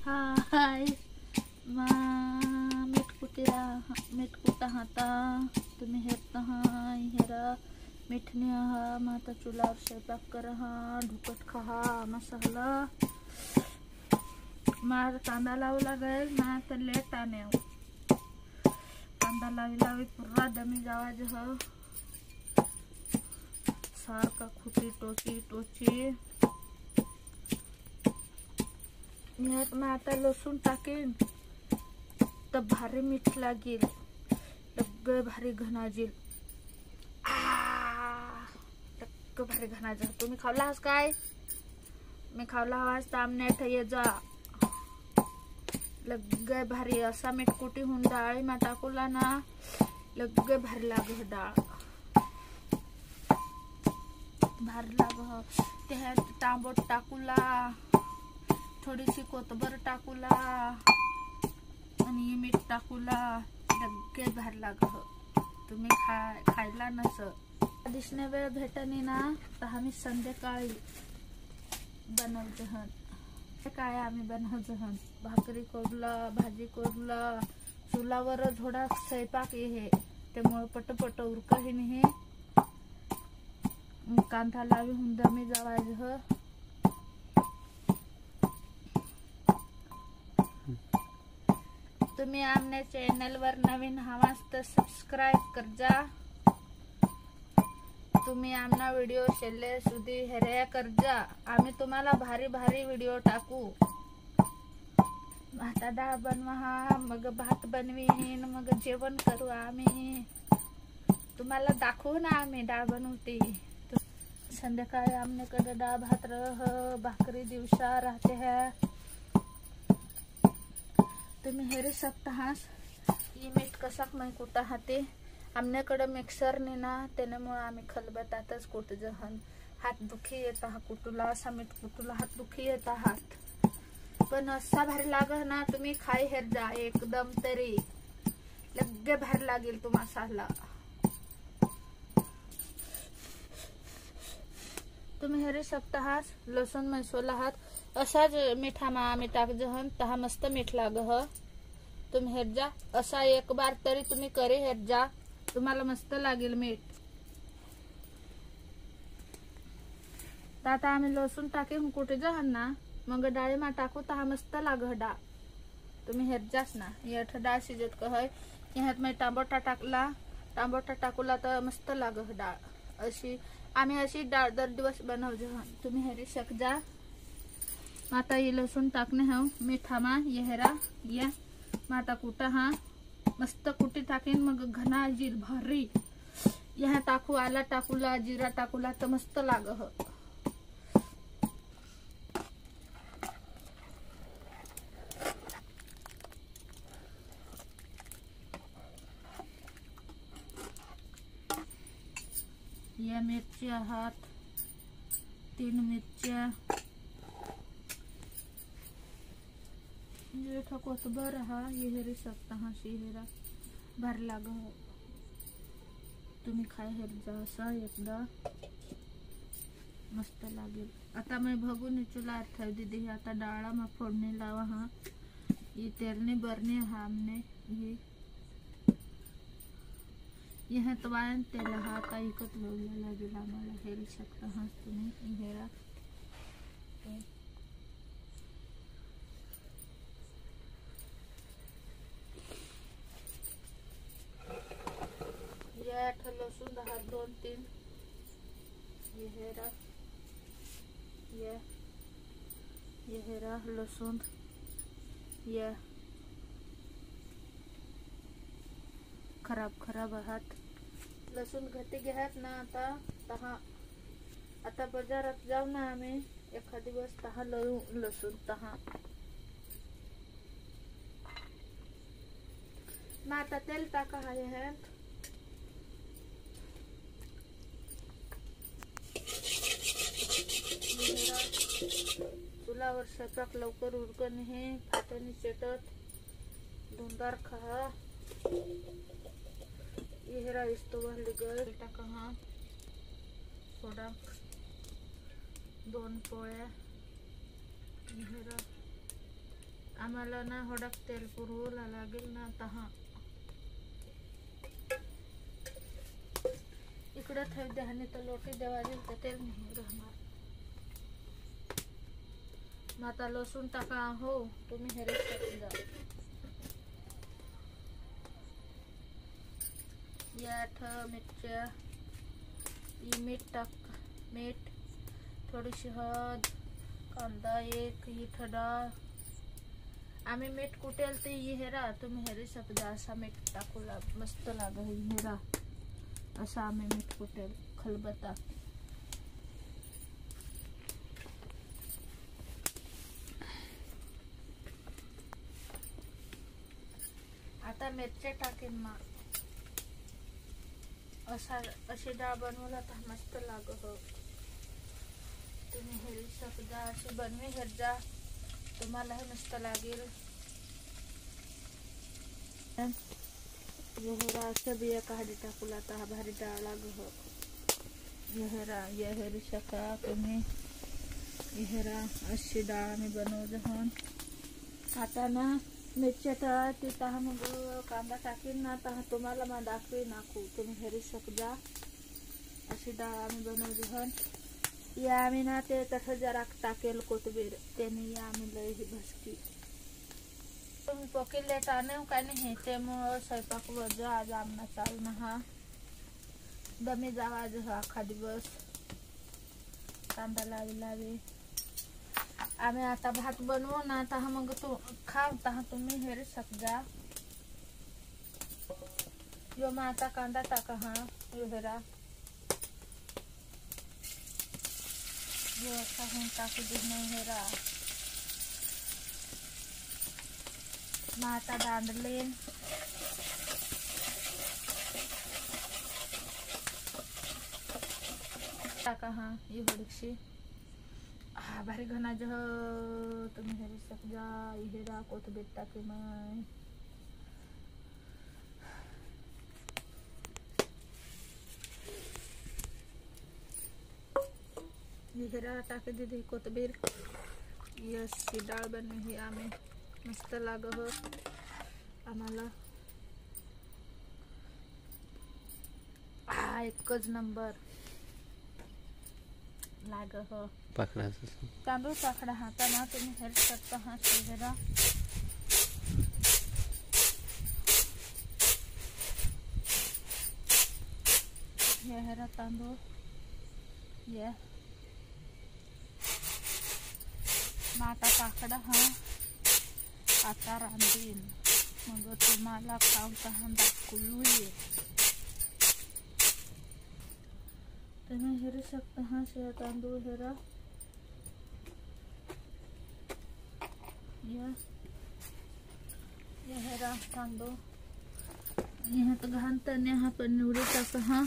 हाय मीठ कुटा हाता तुम्ही हेरता हेरा मिठणी आहा माता चुलावर स्वयंपाक करा ढुकट खा मसाला मार कांदा लावू लागेल ना तर लेट आने कांदा लावी पूरा दमी जावा जह सारखा खुटी टोची ह्यात मग आता लसूण टाकेन तर भारी मीठ लागेल लग्ग भारी घनाजील लग्ग भारी घनाजील तुम्ही खावला आहात काय मी खावला आवाज तामने ठये जा लग्ग भारी असा मीठ कुटी होऊन डाळी मा टाकूला ना लग्ग भारी लाग डाळ भारी लाग ते तांबट टाकूला थोडीशी कोथबर टाकूला आणि मीठ टाकूला लग्गे भारी लाग तुम्ही खायला नस दिसणे वेळ भेटणी ना तर आम्ही संध्याकाळी बनवजहन काय आम्ही बनवजहन भाकरी कोरला भाजी कोरला चुलावर थोडा स्वयंपाक हे त्यामुळे पटपट उरकही नाही कांदा लावी हुंदा मी जावायचं तुम्ही आमने चॅनल वर नवीन हवास तर सबस्क्राईब कर जा तुम्ही आमना व्हिडिओ शेले सुधी हेऱ्या कर जा आम्ही तुम्हाला भारी भारी व्हिडिओ टाकू भाता डाळ बनवा मग भात बनवीन मग जेवण करू आम्ही तुम्हाला दाखवू ना आम्ही डाळ बनवते संध्याकाळी आमनेकडे डाळ भात रह भाकरी दिवसा राहते है तुम्ही हेरे सप्ताहास ही मीठ कसाक मैं कुटा हाते आमनेकडे मिक्सर ने ना त्यामुळे आम्ही खलबतातच कुट जहन हात दुखी येता हा कुटुला असा मीठ कुटुला हात दुखी येता हात पण असा भारी लाग ना तुम्ही खाई हेर जा एकदम तरी लग्गे भारी लागेल तो मसाला तुम्ही हेरे सप्ताहास लसूण मसाला हात असाच मीठा मा आम्ही टाक जहन तहा मस्त मीठ लाग तुम्ही हेर जा असा एक बार तरी तुम्ही करी हेर जा तुम्हाला मस्त लागेल मीठ आता आम्ही लसूण टाके कुठे जहन ना मग डाळी मा टाकू तहा मस्त लाग डाळ तुम्ही हेर जास ना यठ डाळ शिजत कहय ह्यात मी टांबोटा टाकूला तर मस्त लाग डाळ अशी आम्ही अशी डाळ दर दिवस बनव जहन तुम्ही हेरी शक जा माता ये लसूण टाकणे हा मीठा मा येहरा या माता कुटा हा मस्त कुटी टाकेन मग घना जीर भारी यहाँ टाकू आला टाकूला जीरा टाकूला तर मस्त लाग या मिरच्या हात 3 मिरच्या ये कोथबर हा ये हेरी सकता हा शिहेरा भारी लाग तुम्ही खाय हेर जा असा एकदा मस्त लागेल आता मैं भगून चुला ठेव दीदी आता डाळा मा फोडणी लावा हा ये तेरने बरने हा हमने ये तवायन तेल हा आता इकत लोला लागेल आम्हाला हेरू शकता हा तुम्ही हेरा लसूण 2-3 ये हेरा लसूण ये खराब आहात लसूण घटी घ्यात ना आता बाजारात जाऊ ना आम्ही एखाद दिवस तहा लसूण तहा ना आता तेल टाका आहे चुलावर स्वयंपाक लवकर उरकन हे फाटणी चेटत धुंदार खा येहरा इस्तो वाली गल टाका हा सोडा 2 पोळ्या येहरा आम्हाला ना होडक तेल पुरवला लागेल ना तहा इकडे ठेव द्या आणि तर लोटी देवा देईल तर तेल नाही राहणार. मग आता लसूण टाका हो तुम्ही हेरेच टाकून जा. यात मिरच्या मीठ टाक मीठ थोडीशी हळद कांदा एक ही डाळ आम्ही मीठ कुटेल ते हेरा तुम्ही हेरे शकता असा मीठ टाकू मस्त लाग हेरा असा आम्ही मीठ कुटेल खलबत्ता. आता मिरच्या टाकेन मग अशी डाळ बनवला तर मस्त लाग हो. तुम्ही हेरू शकता अशी बनवी हेरजा तुम्हालाही मस्त लागेल. येहेरा असं बिया काढी टाकूला आता भारी डाळ लाग हो. येहेरा हेरू शका तुम्ही येहेरा अशी डाळ आम्ही बनवलं हन. आता ना मिरच्या तळाती तहा मग कांदा टाकीन ना तहा तुम्हाला मग दाखवी नाखू तुम्ही हेरू शकता. अशी डाळ आम्ही बनवली हन. या आम्ही ना ते तसं जरा टाकेल कोथिंबीर त्याने या आम्ही लय ही भसकी तुम्ही पकिले टाणे काय नाही त्यामुळं स्वयंपाक वज आज आमना चाल ना हा दमी जावा आज हा अख्खा दिवस कांदा लावी आम्ही आता भात बनवू ना तहा मग तू खाव तहा तुम्ही हेरू शकता. यो मग आता कांदा टाका हा यो हेरा यो असा होऊन टाकू दे नाही हेरा मग आता दांडलेन टाका हा यो हडकशी भारी घना जह तुम्ही हेरू शकता. हेरा कोथिंबीर टाके मग हेरा टाके दीदी कोथिंबीर अशी डाळ बनवली आम्ही मस्त लाग हो आम्हाला एकच नंबर लाग हो. तांदूळ पाकडा हाताना तुम्ही हेरू शकता हा हेरा हेरा तांदूळ ये माता पाकडा हा आता रांधीन मग तुम्हाला खावता दाखवू ये. तुम्ही हेरू शकता हा शेळ तांदूळ हेरा या हेरा तांदूळ ह्यात घालताना हा पण निवडी टाका हा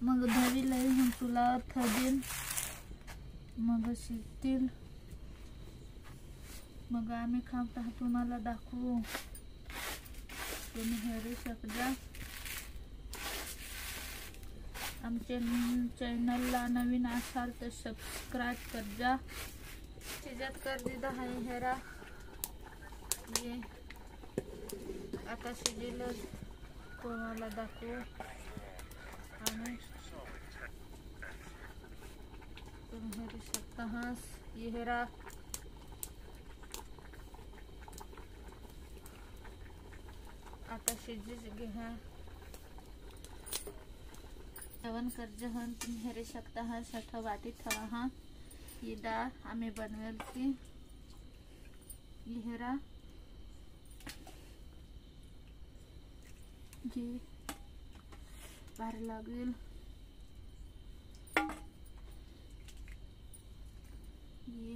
मग धरी लई हम तुला थदीन मग शिजतील मग आम्ही खावता तुम्हाला दाखवू तुम्ही हेरू शकता. आमच्या चॅनलला नवीन असाल तर सबस्क्राईब कर जा. शिजत कर दिदा आहे हेरा ये आता शिजेल तुम्हाला दाखवू आणि तुम्ही हेरू शकता हा ये हेरा आता शिजीच घ्या जेवण कर जहन तुम्ही हेरू शकता हा सठ वाटी ठेवा हा ही डाळ आम्ही बनवेल ती हेरा जी भारी लागेल. ये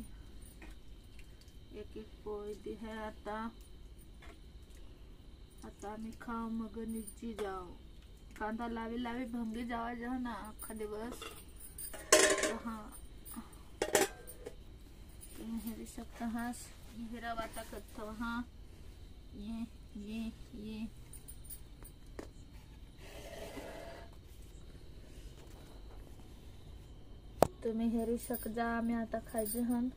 एक एक पोळी दी है आता आम्ही खाऊ मग निघची जाऊ. कांदा लावी लावी भंगी जावा जा ना अख्खा दिवस हा तुम्ही हेरू शकता हा हेरा वाटा करतो हा ये तुम्ही हेरू शकता. आम्ही आता खायचे हन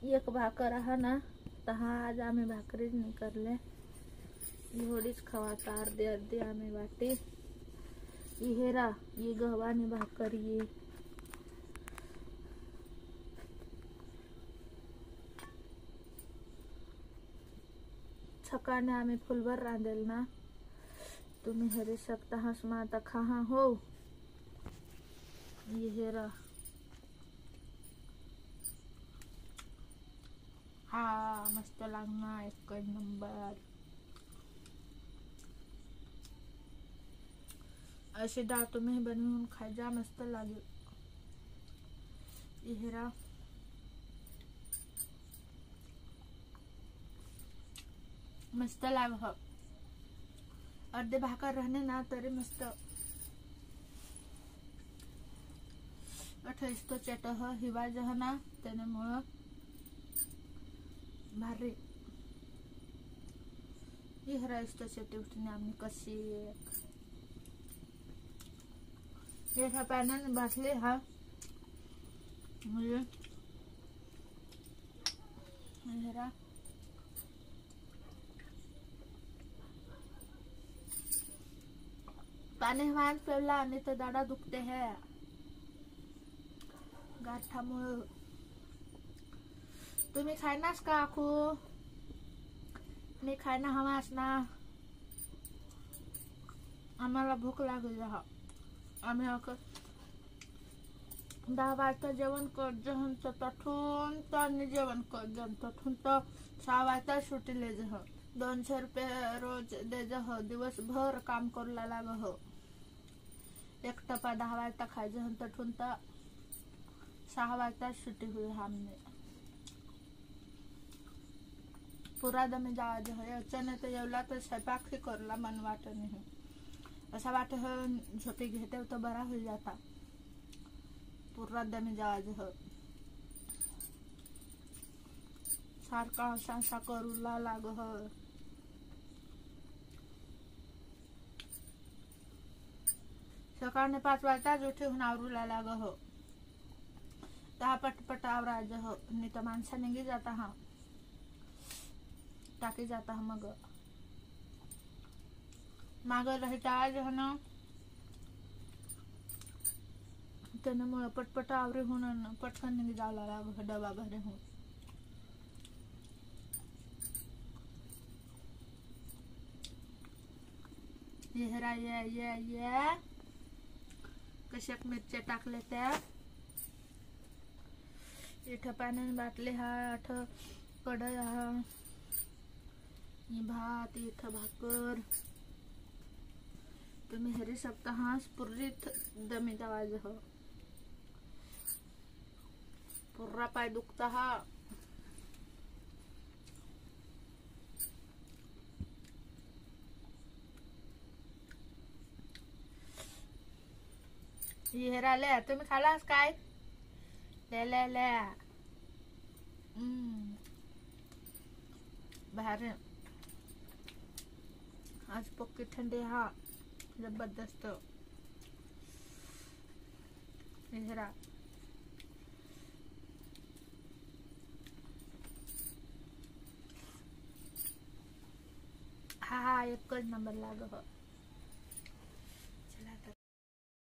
एक भाकर हा ना हा आज आम्ही भाकरीच नाही करले, एवढीच खवाता अर्धी अर्धी आम्ही वाटी. हेरा ये गव्हानी भाकर ये सकाळने आम्ही फुलभर रांधेल ना, तुम्ही हरी शकता हसमा आता खा हो. ये हेरा हा मस्त लागणार एक नंबर. अशी डाळ तुम्ही बनवून खायचा, मस्त लागेल. हेरा मस्त लाग हो. अर्धे भाकर रहने ना तरी मस्त अठ्ठावीस तो चेट हिवा जह ना त्यामुळं भारी. हेरा इस्तो चेटी उठने आम्ही कशी ये पाण्याने भासले हा म्हणजे हेरा पाणी वाहन पेवला आणि तर दाडा दुखते है गाठामुळे. तुम्ही खायनास का आखू? मी खायना हवास ना, आम्हाला भूक लागली हा. आम्ही 10 वाजता जेवण करजन तर तठून तर जेवण करजन तठून तर 6 वाजता सुटीले जह 200 रुपये रोज दे जह. दिवसभर काम करूला लाग हो. एक टपा 10 वाजता खायचं तठून तर 6 वाजता सुटी हुई हमने. पुरा दमे जावा जह अचानक तर जेवला तर स्वयंपाक करला मन वाट नाही. असा वाट झोपी घेते तो बरा होईल जाता. पुरा दमे जावा जह सारखा असा करूला लाग हो. सकाळने 5 वाजताच उठून आवरूला लाग हो. दहा पटपट आवराज हो. नाही तर माणसा निघी जाता हा टाकी जाता हा. मग माग राहायचा आज हो ना, त्यामुळे पटपट आवरे होऊन पटकन निघी जावला लाग डबा भरे होऊन. हेरा ये कशाक मिरच्या टाकले त्या इथं पाण्याने बाटले हा. आठ कढई हा. भात इथं भाकर तुम्ही हरी शकता हा. पुरीत दमी दवाज हो. पुर्रा पाय दुखता हा. हेरा ले तुम्ही खालास काय? ले भारी आज पक्की थंडी हा जबरदस्त. हेरा हा एकच नंबर लाग हो.